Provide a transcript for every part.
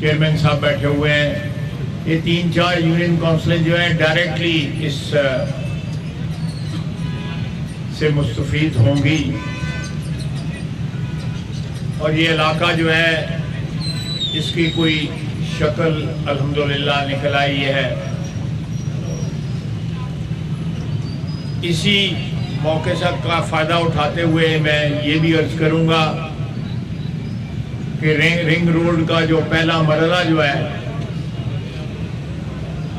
Chairman साहब बैठे हुए हैं, ये 3-4 यूनियन काउंसिलें जो हैं डायरेक्टली इस से मुस्तफीद होंगी और ये इलाका जो है इसकी कोई शक्ल अल्हम्दुलिल्लाह निकल आई है। इसी मौके से का फ़ायदा उठाते हुए मैं ये भी अर्ज करूँगा कि रिंग रोड का जो पहला मरहला जो है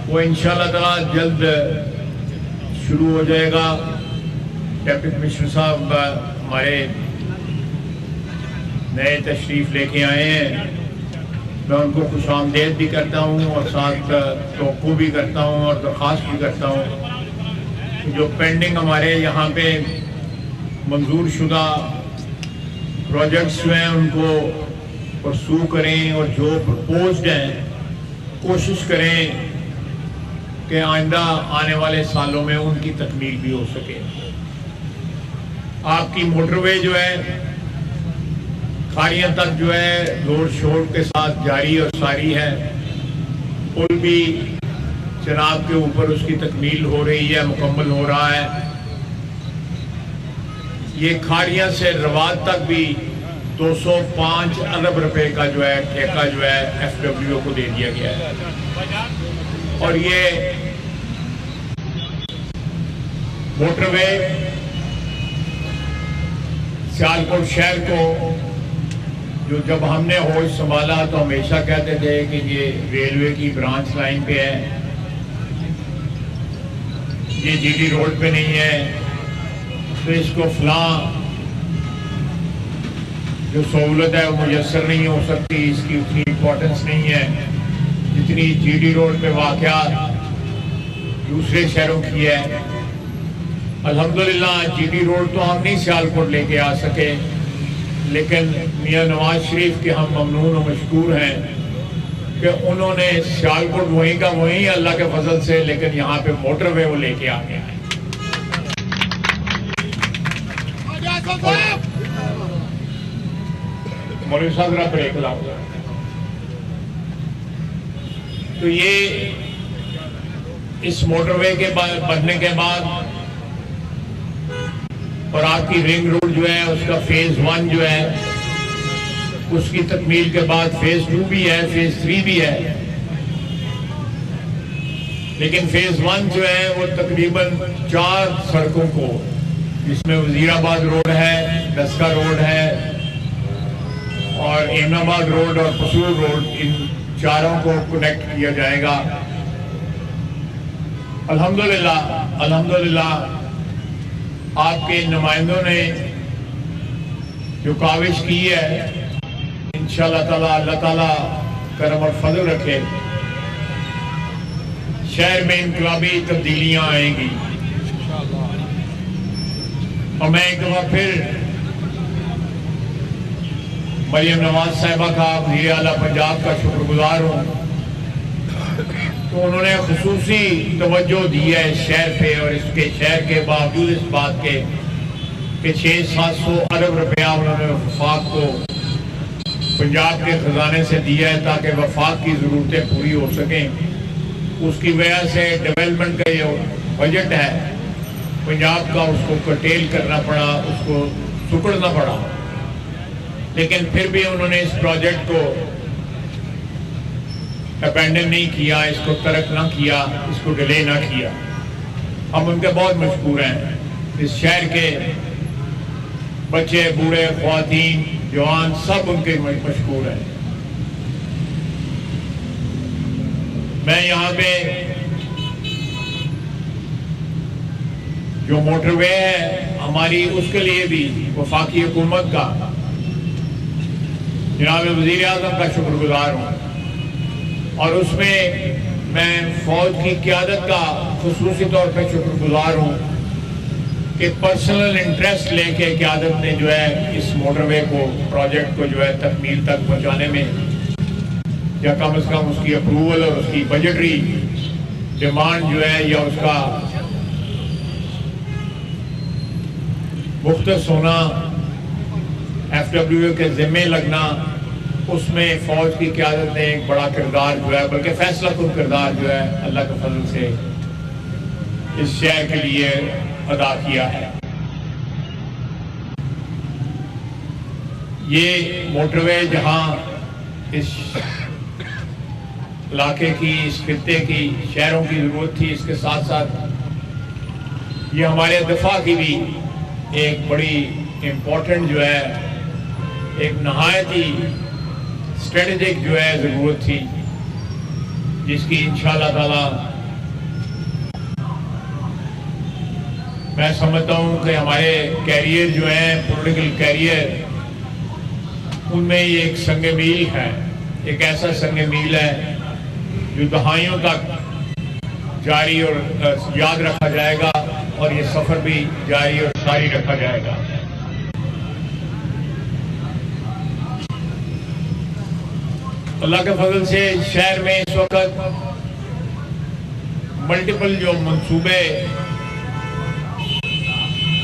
वो इंशाअल्लाह ताला जल्द शुरू हो जाएगा। डिप्टी कमिश्नर साहब हमारे नए तशरीफ़ लेके आए हैं, मैं उनको खुशामदीद भी करता हूँ और साथ तवक्को भी करता हूँ और दरख्वास्त भी करता हूँ जो पेंडिंग हमारे यहाँ पे मंजूर शुदा प्रोजेक्ट्स हैं उनको परसू करें और जो प्रपोज्ड हैं कोशिश करें कि आइंदा आने वाले सालों में उनकी तकमील भी हो सके। आपकी मोटरवे जो है खारियां तक जो है जोर शोर के साथ जारी और सारी है। पुल भी चनाब के ऊपर उसकी तकमील हो रही है, मुकम्मल हो रहा है। ये खारियां से रवात तक भी 205 अरब रुपए का जो है ठेका जो है FWO को दे दिया गया है और ये मोटरवे सियालकोट शहर को जो जब हमने होश संभाला तो हमेशा कहते थे कि ये रेलवे की ब्रांच लाइन पे है, ये GD रोड पे नहीं है, तो इसको फलां जो सहूलत है वो मुयसर नहीं हो सकती, इसकी उतनी इम्पोर्टेंस नहीं है जितनी GD रोड पे वाक़या दूसरे शहरों की है। अल्हम्दुलिल्लाह GD रोड तो हम नहीं सियालकोट लेके आ सके, लेकिन मियां नवाज शरीफ के हम ममनून और मशकूर हैं कि उन्होंने सियालकोट वहीं का वहीं अल्लाह के फजल से, लेकिन यहाँ पे मोटरवे वो लेके आ गया है। मौलवी साहब जरा ब्रेक लाओ। तो ये इस मोटरवे के बनने के बाद और आपकी रिंग रोड जो है उसका फेज 1 जो है उसकी तकमील के बाद फेज 2 भी है, फेज 3 भी है, लेकिन फेज 1 जो है वो तकरीबन 4 सड़कों को, जिसमें वजीराबाद रोड है, डस्का रोड है और एमनाबाद रोड और पसूर रोड, इन चारों को कनेक्ट किया जाएगा। अल्हम्दुलिल्लाह आपके नुमाइंदों ने जो काविश की है, इंशाअल्लाह ताला अल्लाह ताला करम और फजल रखे, शहर में इनकलाबी तब्दीलियां आएंगी। और मैं एक बार फिर मरियम नवाज साहिबा का वज़ीर आला पंजाब का शुक्रगुजार हूँ, तो उन्होंने खुसूसी तवज्जो दी है इस शहर पे और इसके शहर के बावजूद इस बात के कि 600-700 अरब रुपया उन्होंने वफाक को पंजाब के खजाने से दिया है ताकि वफाक की ज़रूरतें पूरी हो सकें। उसकी वजह से डेवलपमेंट का जो बजट है पंजाब का उसको कर्टेल करना पड़ा, उसको सुकड़ना पड़ा, लेकिन फिर भी उन्होंने इस प्रोजेक्ट को अबैंडन नहीं किया, इसको तर्क ना किया, इसको डिले ना किया। हम उनके बहुत मशहूर हैं। इस शहर के बच्चे, बूढ़े, ख्वातीन, जवान सब उनके मशहूर हैं। मैं यहाँ पे जो मोटरवे है हमारी, उसके लिए भी वफाकी हुकूमत का, जनाब वज़ीर आज़म का शुक्रगुजार हूँ और उसमें मैं फौज की क़यादत का खुसूसी तौर पर शुक्रगुजार हूँ कि पर्सनल इंटरेस्ट लेके क़यादत ने जो है इस मोटरवे को, प्रोजेक्ट को जो है तकमील तक पहुँचाने में, या कम से कम उसकी अप्रूवल और उसकी बजटरी डिमांड जो है या उसका मुख्तस होना, FWO के ज़िम्मे लगना, उसमें फौज की क़यादत ने एक बड़ा किरदार जो है, बल्कि फैसला कुन किरदार जो है अल्लाह के फजल से इस शहर के लिए अदा किया है। ये मोटरवे जहां इस इलाके की, इस खित्ते की, शहरों की ज़रूरत थी, इसके साथ साथ ये हमारे दफा की भी एक बड़ी इम्पोर्टेंट जो है, एक नहायत ही स्ट्रेटेजिक जो है ज़रूरत थी, जिसकी इंशाअल्लाह ताला मैं समझता हूँ कि हमारे कैरियर जो है, पॉलिटिकल कैरियर, उनमें ये एक संग मील है, एक ऐसा संग मील है जो दहाइयों तक जारी और याद रखा जाएगा, और ये सफ़र भी जारी और सारी रखा जाएगा। अल्लाह के फजल से शहर में इस वक्त मल्टीपल जो मंसूबे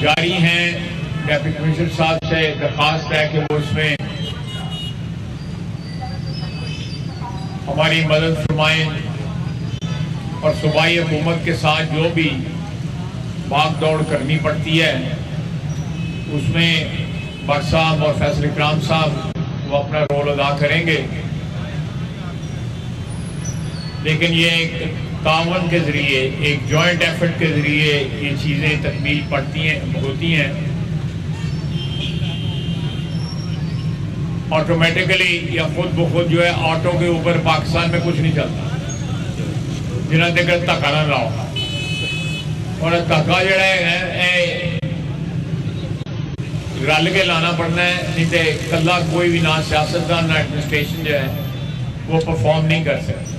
जारी हैं, डेप्टी कमिश्नर साहब से दरख्वास्त है कि वो इसमें हमारी मदद फरमाएं, और सूबाई हुकूमत के साथ जो भी भाग दौड़ करनी पड़ती है उसमें भट्ट साहब और फैसल इकराम साहब वो अपना रोल अदा करेंगे। लेकिन ये एक तावन के ज़रिए, एक जॉइंट एफर्ट के ज़रिए ये चीज़ें तकमील होती हैं। ऑटोमेटिकली या खुद ब खुद जो है ऑटो के ऊपर पाकिस्तान में कुछ नहीं चलता जिन्हें तक धक्का ना लाओ, और धक्का जड़ा है रल के लाना पड़ना है, नहीं तो कला कोई भी ना सियासतदान ना एडमिनिस्ट्रेशन जो है वो परफॉर्म नहीं कर सकता।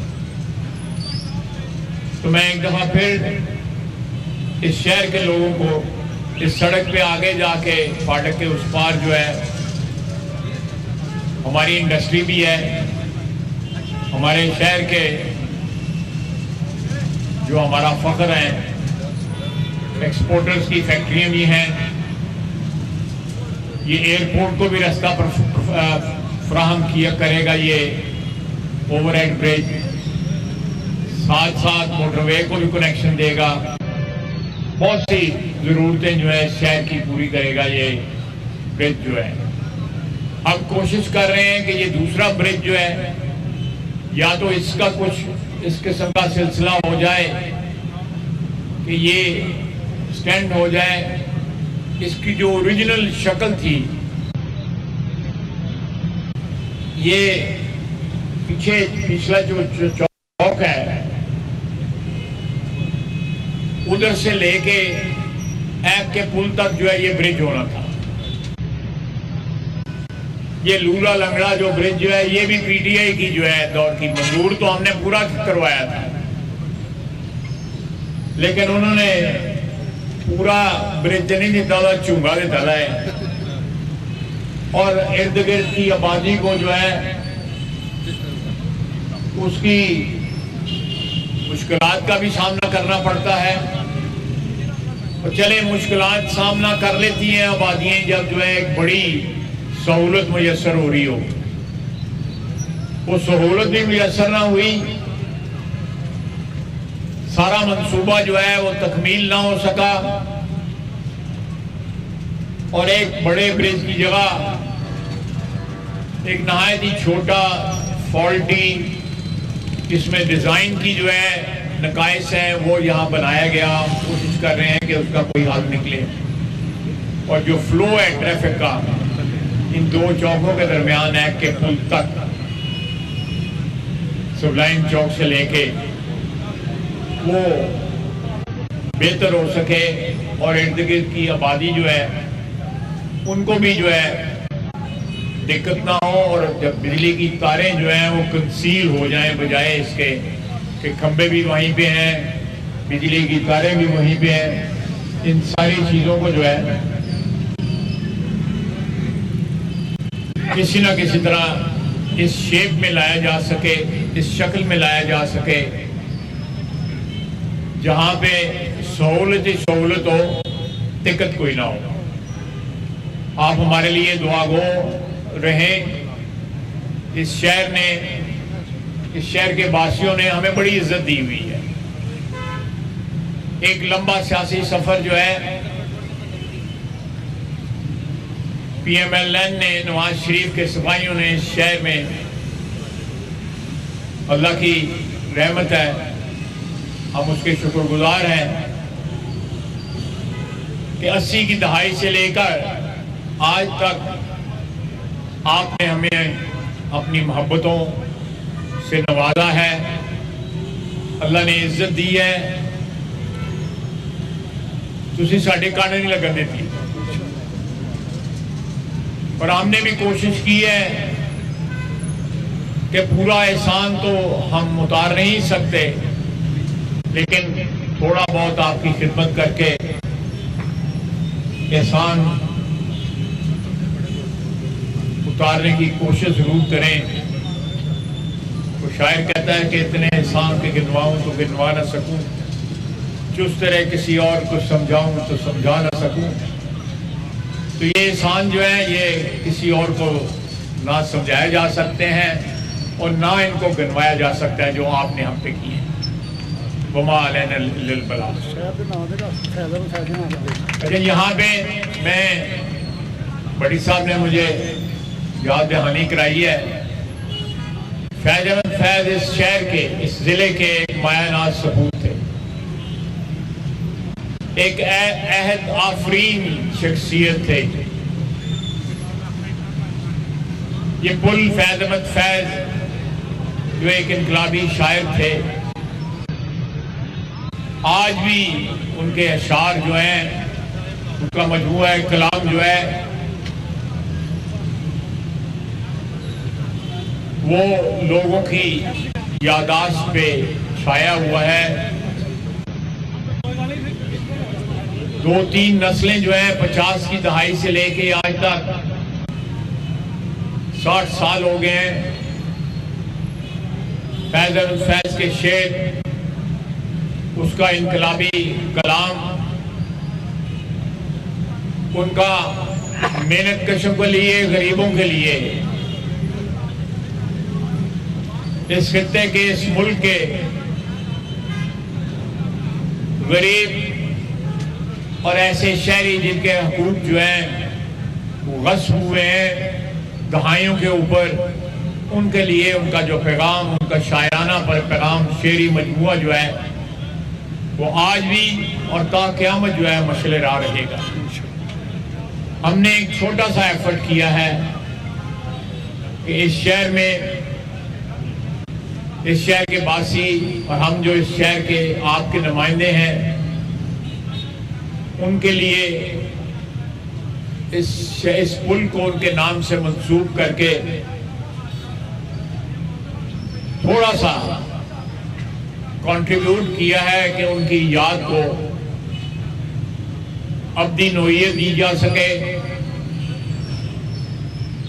तो मैं एक दफ़ा फिर इस शहर के लोगों को इस सड़क पे आगे जाके फाटक के उस पार जो है हमारी इंडस्ट्री भी है, हमारे शहर के जो हमारा फख्र है, एक्सपोर्टर्स की फैक्ट्रियां भी हैं, ये एयरपोर्ट को भी रास्ता फ्राहम किया करेगा ये ओवरहेड ब्रिज, साथ साथ मोटरवे को भी कनेक्शन देगा, बहुत सी ज़रूरतें जो है शहर की पूरी करेगा ये ब्रिज जो है। अब कोशिश कर रहे हैं कि ये दूसरा ब्रिज जो है या तो इसका कुछ इस किस्म का सिलसिला हो जाए कि ये स्टैंड हो जाए, इसकी जो ओरिजिनल शक्ल थी, ये पिछला जो चौक है उधर से लेके ऐप के पुल तक जो है ये ब्रिज होना था। ये लूला लंगड़ा जो ब्रिज जो है ये भी पीटीआई की जो है दौर की मंजूर तो हमने पूरा करवाया था, लेकिन उन्होंने पूरा ब्रिज नहीं दिता था, चूंगा दिता है, और इर्द गिर्द की आबादी को जो है उसकी मुश्किलात का भी सामना करना पड़ता है। और चले मुश्किलात सामना कर लेती हैं आबादियां जब जो है एक बड़ी सहूलत मुयसर हो रही हो, वो सहूलत भी मुयसर ना हुई, सारा मंसूबा जो है वो तकमील ना हो सका, और एक बड़े ब्रिज की जगह एक नहायत ही छोटा फॉल्टी, इसमें डिजाइन की जो है नकाइस है वो यहाँ बनाया गया। कोशिश कर रहे हैं कि उसका कोई हल निकले, और जो फ्लो है ट्रैफिक का इन दो चौकों के दरमियान है के पुल तक, सुबलाइन चौक से लेके, वो बेहतर हो सके, और इर्द गिर्द की आबादी जो है उनको भी जो है दिक्कत ना हो, और जब बिजली की तारें जो हैं वो कंसील हो जाएं, बजाय इसके कि खंबे भी वहीं पे हैं, बिजली की तारें भी वहीं पे हैं, इन सारी चीज़ों को जो है किसी ना किसी तरह इस शेप में लाया जा सके, इस शक्ल में लाया जा सके जहाँ पे सहूलत ही सहूलत हो, दिक्कत कोई ना हो। आप हमारे लिए दुआ गो रहें इस शहर के वासियों ने हमें बड़ी इज्जत दी हुई है। एक लंबा सियासी सफर जो है PMLN ने, नवाज शरीफ के सिपाहियों ने इस शहर में, अल्लाह की रहमत है, हम उसके शुक्रगुजार हैं कि 80 की दहाई से लेकर आज तक आपने हमें अपनी मोहब्बतों से नवाजा है, अल्लाह ने इज्जत दी है। तुसी साडे कान नहीं लगन देती, पर हमने भी कोशिश की है कि पूरा एहसान तो हम उतार नहीं सकते, लेकिन थोड़ा बहुत आपकी खिदमत करके एहसान उतारने की कोशिश जरूर करें। तो शायर कहता है कि इतने एहसान के गिनवाऊं तो गिनवा ना सकूं, जिस तरह किसी और को समझाऊं तो समझा ना सकूं। तो ये एहसान जो है ये किसी और को ना समझाया जा सकते हैं और ना इनको गिनवाया जा सकता है जो आपने हम पे किए। अच्छा, यहाँ पे मैं बड़ी साहब ने मुझे याद दहानी कराई है, फैज अहमद फैज इस शहर के, इस जिले के एक मायानाज सपूत थे, एक अहद आफरीन शख्सियत थे। ये पुल फैज अहमद फैज जो एक इनकलाबी शायर थे, आज भी उनके अशार जो हैं, उनका मजमूआ कलाम जो है वो लोगों की यादाश्त पे छाया हुआ है। 2-3 नस्लें जो है 50 की दहाई से लेके आज तक 60 साल हो गए हैं। फैज अहमद फैज के शेर, उसका इनकलाबी कलाम, उनका मेहनत कशों के लिए, गरीबों के लिए, इस खित्ते के, इस मुल्क के गरीब और ऐसे शहरी जिनके हकूक जो हैं वो गस्ब हुए हैं दहाइयों के ऊपर, उनके लिए उनका जो पैगाम, उनका शायराना पर पैगाम, शेरी मजमूआ जो है वो आज भी और ता क़यामत जो है मशले राह रहेगा। हमने एक छोटा सा एफर्ट किया है कि इस शहर में, इस शहर के वासी और हम जो इस शहर के आपके नुमाइंदे हैं, उनके लिए इस पुल को उनके नाम से मंसूब करके थोड़ा सा कंट्रीब्यूट किया है कि उनकी याद को अब्दी नोयत दी जा सके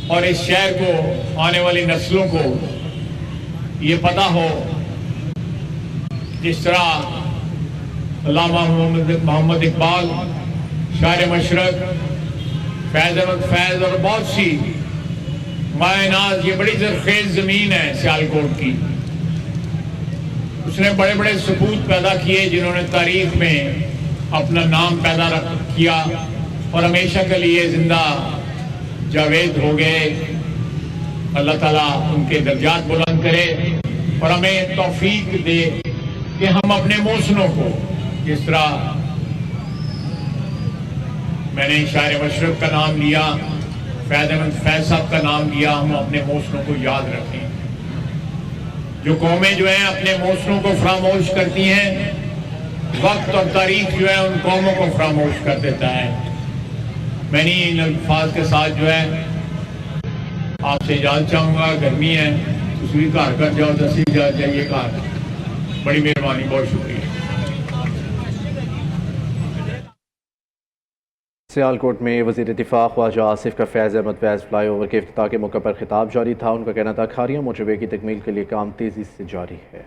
और इस शहर को, आने वाली नस्लों को ये पता हो, जिस तरह अल्लामा मोहम्मद इकबाल, शायर मशरक, फैज अहमद फैज और बहुत सी मायनाज, ये बड़ी ज़रख़ेज़ ज़मीन है सियालकोट की, उसने बड़े बड़े सपूत पैदा किए जिन्होंने तारीख में अपना नाम पैदा किया और हमेशा के लिए जिंदा जावेद हो गए। अल्लाह ताला उनके दर्जात बुलंद करे और हमें तौफीक दे कि हम अपने मोहसिनों को, जिस तरह मैंने शायर मशरक का नाम लिया, फैज अहमद फैज साहब का नाम लिया, हम अपने मोहसिनों को याद रखें। जो कौमें जो हैं अपने मोहसिनों को फरामोश करती हैं, वक्त और तारीख जो है उन कौमों को फरामोश कर देता है। मैंने इन अल्फाज के साथ जो है आपसे इजाज़त चाहूँगा। गर्मी है, दूसरी घर कर जाओ, 10 जाइए घर। बड़ी मेहरबानी, बहुत शुक्रिया। सियालकोट में वज़ीर दिफ़ा ख्वाजा आसिफ का फैज़ अहमद फैज़ फ्लाईओवर के इफ्तिताह के मौके पर खिताब जारी था। उनका कहना था खारिया मोटरवे की तकमील के लिए काम तेज़ी से जारी है।